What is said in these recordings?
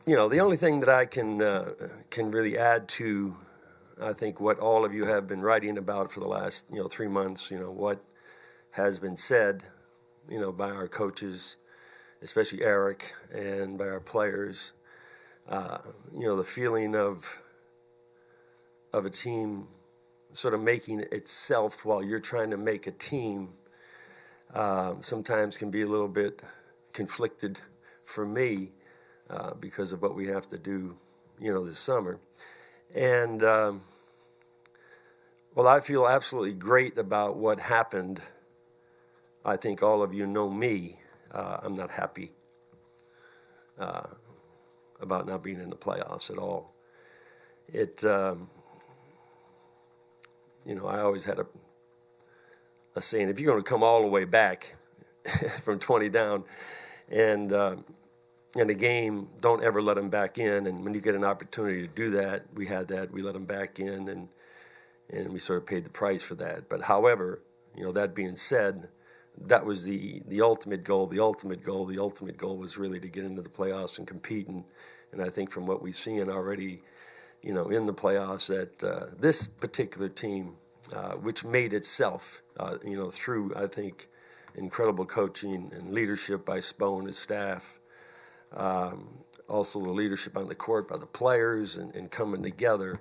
The only thing that I can really add to, I think, what all of you have been writing about for the last 3 months, what has been said, by our coaches, especially Eric, and by our players, the feeling of a team sort of making itself while you're trying to make a team, sometimes can be a little bit conflicted for me, because of what we have to do, this summer. And, I feel absolutely great about what happened. I think all of you know me. I'm not happy about not being in the playoffs at all. I always had a saying, if you're going to come all the way back from 20 down and in a game, don't ever let them back in. And when you get an opportunity to do that, we had that. We let them back in, and we sort of paid the price for that. But however, that being said, that was the ultimate goal. The ultimate goal was really to get into the playoffs and compete. And I think from what we've seen already, in the playoffs, that this particular team, which made itself, through, I think, incredible coaching and leadership by Spo and his staff, also the leadership on the court by the players and coming together,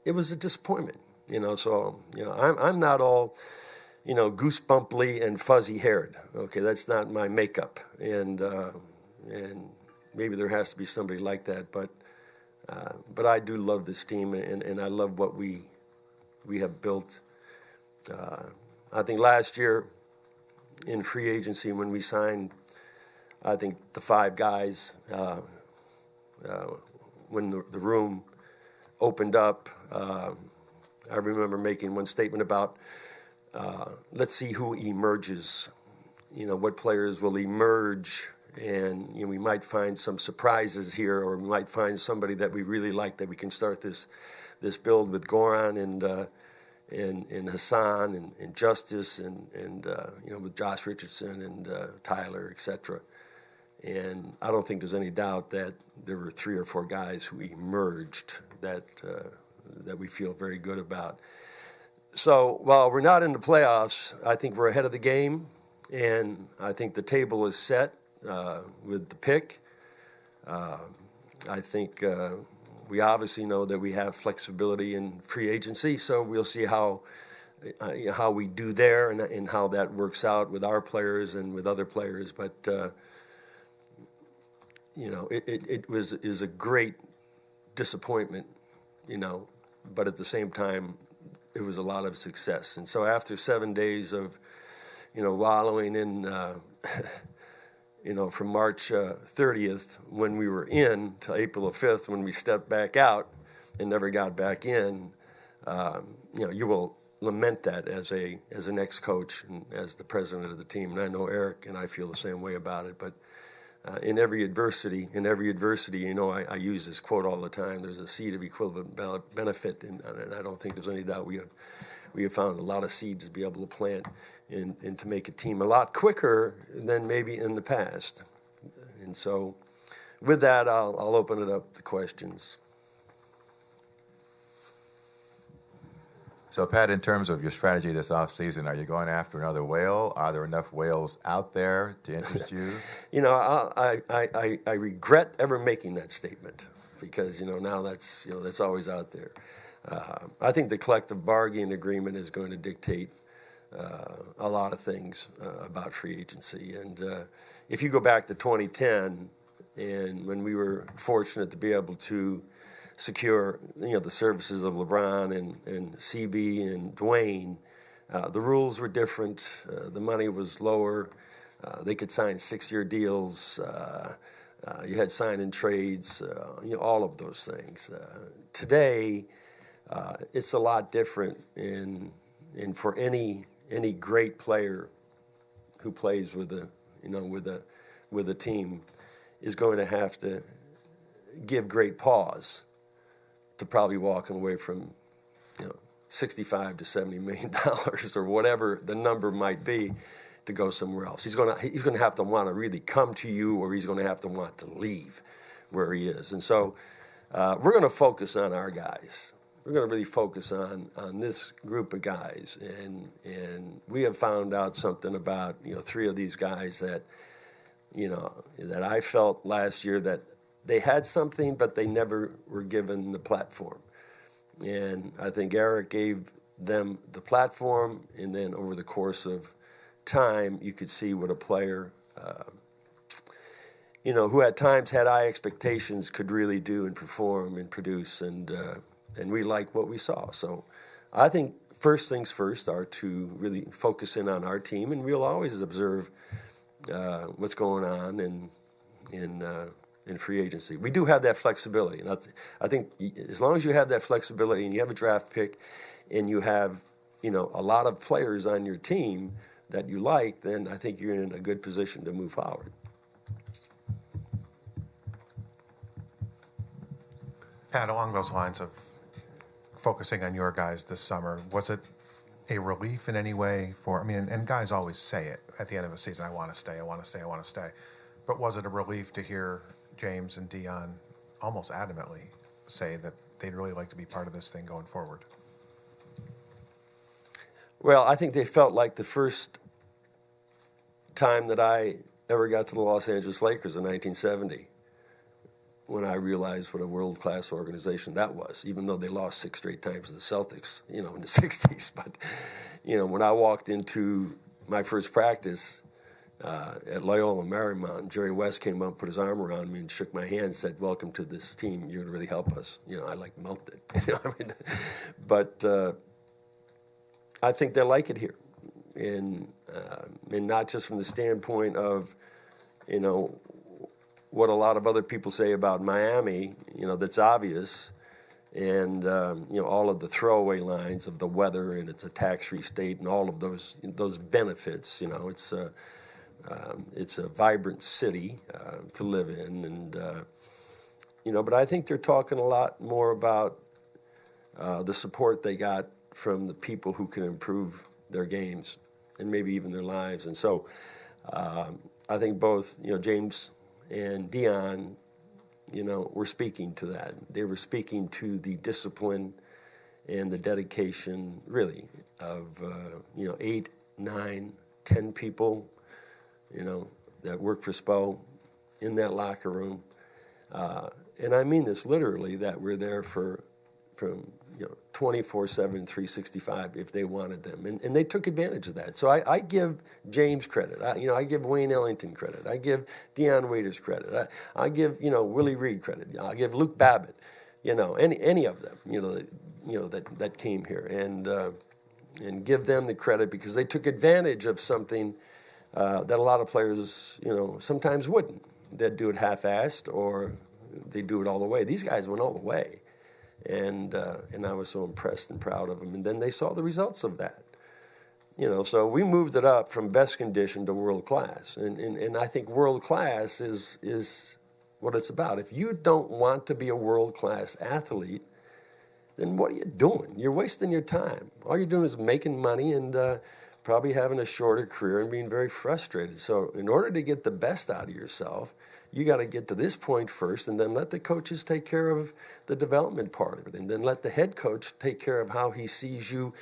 it was a disappointment. So I'm not all goosebumply and fuzzy-haired. Okay, that's not my makeup, and maybe there has to be somebody like that, but I do love this team, and I love what we have built. I think last year in free agency, when we signed, I think the 5 guys, when the room opened up, I remember making one statement about, let's see who emerges, what players will emerge, and we might find some surprises here, or we might find somebody that we really like, that we can start this build with Goran and Hassan and Justice and with Josh Richardson and Tyler, etc. And I don't think there's any doubt that there were 3 or 4 guys who emerged that we feel very good about. So while we're not in the playoffs, I think we're ahead of the game, and I think the table is set with the pick. I think we obviously know that we have flexibility in free agency, so we'll see how we do there and how that works out with our players and with other players. But it is a great disappointment, but at the same time, it was a lot of success. And so after 7 days of, wallowing in, from March 30th when we were in to April 5th when we stepped back out and never got back in, you will lament that as an ex-coach and as the president of the team. And I know Eric and I feel the same way about it. But in every adversity, I use this quote all the time. There's a seed of equivalent benefit, and I don't think there's any doubt we have found a lot of seeds to be able to plant and to make a team a lot quicker than maybe in the past. And so, with that, I'll open it up to questions. So, Pat, in terms of your strategy this offseason, are you going after another whale? Are there enough whales out there to interest you? I regret ever making that statement because, now that's always out there. I think the collective bargaining agreement is going to dictate a lot of things about free agency. And if you go back to 2010, and when we were fortunate to be able to secure, the services of LeBron and CB and Dwayne, the rules were different. The money was lower. They could sign 6-year deals. You had sign-in trades, all of those things. Today, it's a lot different. And for any great player who plays with a team is going to have to give great pause to probably walking away from, $65 to $70 million or whatever the number might be to go somewhere else. He's going to have to want to really come to you, or he's going to have to want to leave. where he is. And so we're going to focus on our guys. We're going to really focus on this group of guys. And we have found out something about, 3 of these guys that, that I felt last year that they had something, but they never were given the platform. And I think Eric gave them the platform, and then over the course of time, you could see what a player, who at times had high expectations could really do and perform and produce, and we like what we saw. So I think first things first are to really focus in on our team, and we'll always observe what's going on in free agency. We do have that flexibility, and I think as long as you have that flexibility and you have a draft pick and you have, a lot of players on your team that you like, then I think you're in a good position to move forward. Pat, along those lines of focusing on your guys this summer, was it a relief in any way and guys always say it at the end of a season, I want to stay, I want to stay, I want to stay. But was it a relief to hear James and Dion almost adamantly say that they'd really like to be part of this thing going forward? Well, I think they felt like the first time that I ever got to the Los Angeles Lakers in 1970, when I realized what a world-class organization that was, even though they lost 6 straight times to the Celtics, in the 60s. But, when I walked into my first practice at Loyola Marymount, Jerry West came up, put his arm around me and shook my hand and said, "Welcome to this team. You're going to really help us." I melted. But I think they like it here. And not just from the standpoint of, what a lot of other people say about Miami, that's obvious, and all of the throwaway lines of the weather, and it's a tax-free state, and all of those benefits. It's a vibrant city to live in, and but I think they're talking a lot more about the support they got from the people who can improve their games and maybe even their lives. And so I think both James and Dion, were speaking to that. They were speaking to the discipline and the dedication, really, of 8, 9, 10 people, that work for Spo in that locker room. And I mean this literally, that we're there from 24/7, 365 if they wanted them. And they took advantage of that. So I give James credit. I give Wayne Ellington credit. I give Dion Waiters credit. I give, Willie Reed credit. I give Luke Babbitt, any of them, that came here. And give them the credit because they took advantage of something that a lot of players, sometimes wouldn't. They'd do it half-assed or they'd do it all the way. These guys went all the way. And I was so impressed and proud of them. And then they saw the results of that. So we moved it up from best condition to world class. And I think world class is what it's about. If you don't want to be a world class athlete, then what are you doing? You're wasting your time. All you're doing is making money and probably having a shorter career and being very frustrated. So in order to get the best out of yourself, you got to get to this point first, and then let the coaches take care of the development part of it, and then let the head coach take care of how he sees you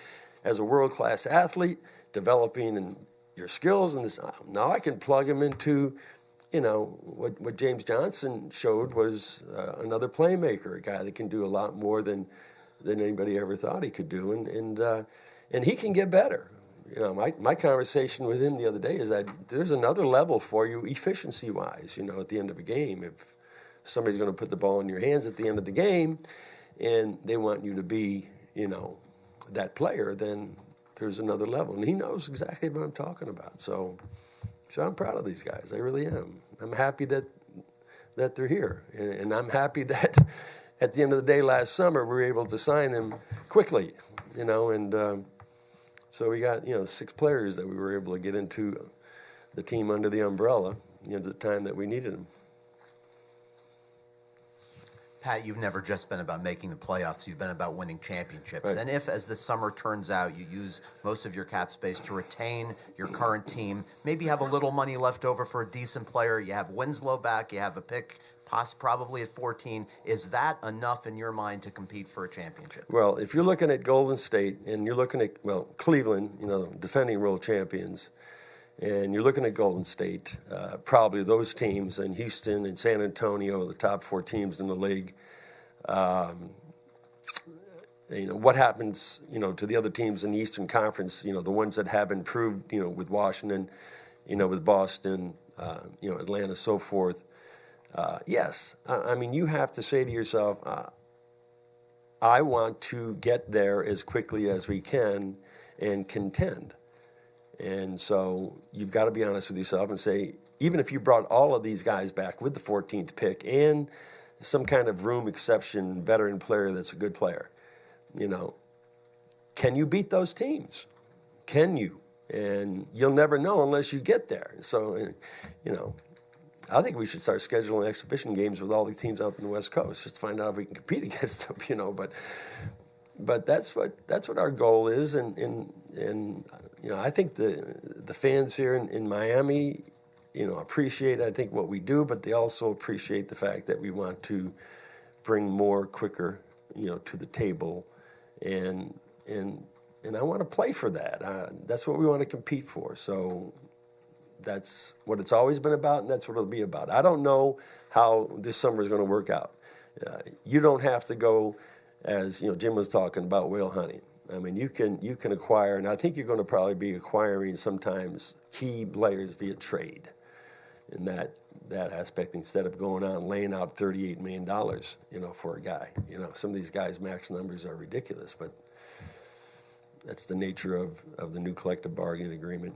as a world-class athlete, developing in your skills. And this, now I can plug him into, what James Johnson showed was another playmaker, a guy that can do a lot more than anybody ever thought he could do, and he can get better. My conversation with him the other day is that there's another level for you efficiency-wise, at the end of a game. If somebody's going to put the ball in your hands at the end of the game and they want you to be, that player, then there's another level. And he knows exactly what I'm talking about. So I'm proud of these guys. I really am. I'm happy that they're here. And I'm happy that at the end of the day last summer we were able to sign them quickly, so we got, 6 players that we were able to get into the team under the umbrella, the time that we needed them. Pat, you've never just been about making the playoffs. You've been about winning championships. Right. And if, as the summer turns out, you use most of your cap space to retain your current team, maybe you have a little money left over for a decent player, you have Winslow back, you have a pick probably at 14, is that enough in your mind to compete for a championship? Well, if you're looking at Golden State and you're looking at, Cleveland, defending world champions, and you're looking at Golden State, probably those teams, and Houston and San Antonio, the top 4 teams in the league. What happens, to the other teams in the Eastern Conference, the ones that have improved, with Washington, with Boston, Atlanta, so forth. Yes, I mean, you have to say to yourself, I want to get there as quickly as we can and contend. And so you've got to be honest with yourself and say, even if you brought all of these guys back with the 14th pick and some kind of room exception veteran player that's a good player, can you beat those teams? Can you? And you'll never know unless you get there. So, I think we should start scheduling exhibition games with all the teams out in the West Coast just to find out if we can compete against them, But that's what our goal is, and I think the fans here in Miami, appreciate I think what we do, but they also appreciate the fact that we want to bring more quicker, to the table, and I want to play for that. That's what we want to compete for. So that's what it's always been about, and that's what it'll be about. I don't know how this summer is going to work out. You don't have to go, as Jim was talking about, whale hunting. I mean, you can acquire, and I think you're going to probably be acquiring sometimes key players via trade in that aspect, instead of going out and laying out $38 million, for a guy. Some of these guys' max numbers are ridiculous, but that's the nature of the new collective bargaining agreement.